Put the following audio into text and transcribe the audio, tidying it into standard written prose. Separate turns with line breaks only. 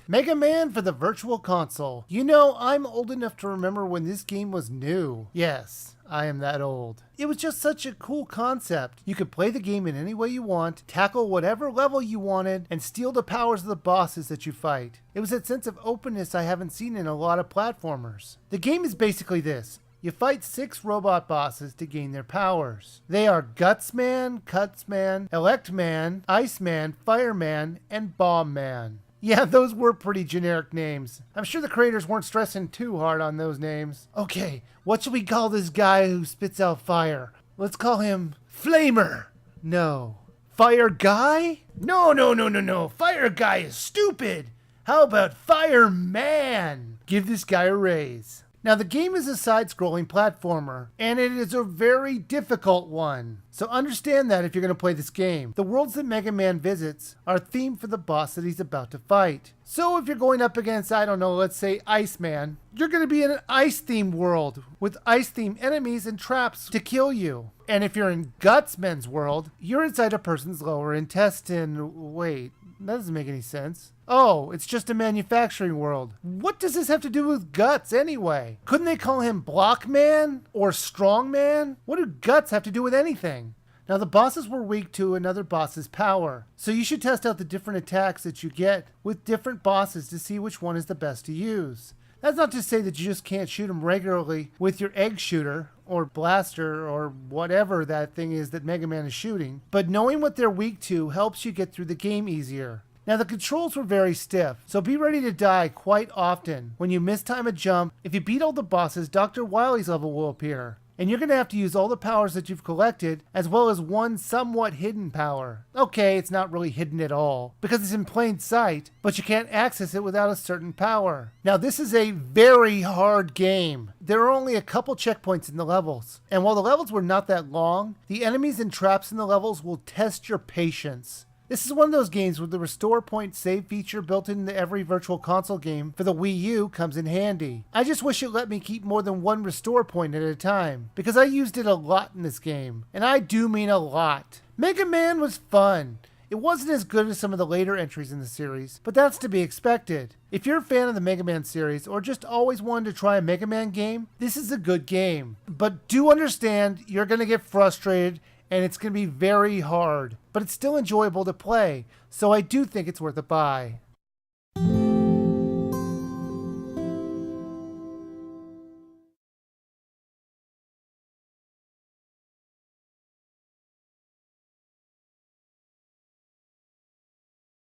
Mega Man for the Virtual Console. You know, I'm old enough to remember when this game was new. Yes, I am that old. It was just such a cool concept. You could play the game in any way you want, tackle whatever level you wanted, and steal the powers of the bosses that you fight. It was that sense of openness I haven't seen in a lot of platformers. The game is basically this. You fight 6 robot bosses to gain their powers. They are Gutsman, Cutsman, Electman, Iceman, Fireman, and Bombman. Yeah, those were pretty generic names. I'm sure the creators weren't stressing too hard on those names. Okay, what should we call this guy who spits out fire? Let's call him Flamer. No. Fire Guy? No. Fire Guy is stupid. How about Fireman? Give this guy a raise. Now, the game is a side-scrolling platformer, and it is a very difficult one. So understand that if you're going to play this game. The worlds that Mega Man visits are themed for the boss that he's about to fight. So if you're going up against, I don't know, let's say Iceman, you're going to be in an ice-themed world with ice-themed enemies and traps to kill you. And if you're in Gutsman's world, you're inside a person's lower intestine. Wait, that doesn't make any sense. Oh, it's just a manufacturing world. What does this have to do with guts anyway? Couldn't they call him Blockman or Strongman? What do guts have to do with anything? Now the bosses were weak to another boss's power, so you should test out the different attacks that you get with different bosses to see which one is the best to use. That's not to say that you just can't shoot them regularly with your egg shooter or blaster or whatever that thing is that Mega Man is shooting, but knowing what they're weak to helps you get through the game easier. Now the controls were very stiff, so be ready to die quite often. When you mistime a jump, if you beat all the bosses, Dr. Wily's level will appear. And you're going to have to use all the powers that you've collected, as well as one somewhat hidden power. Okay, it's not really hidden at all, because it's in plain sight, but you can't access it without a certain power. Now this is a very hard game. There are only a couple checkpoints in the levels, and while the levels were not that long, the enemies and traps in the levels will test your patience. This is one of those games where the restore point save feature built into every virtual console game for the Wii U comes in handy. I just wish it let me keep more than one restore point at a time, because I used it a lot in this game, and I do mean a lot. Mega Man was fun. It wasn't as good as some of the later entries in the series, but that's to be expected. If you're a fan of the Mega Man series, or just always wanted to try a Mega Man game, this is a good game. But do understand, you're going to get frustrated, and it's going to be very hard, but it's still enjoyable to play, so I do think it's worth a buy.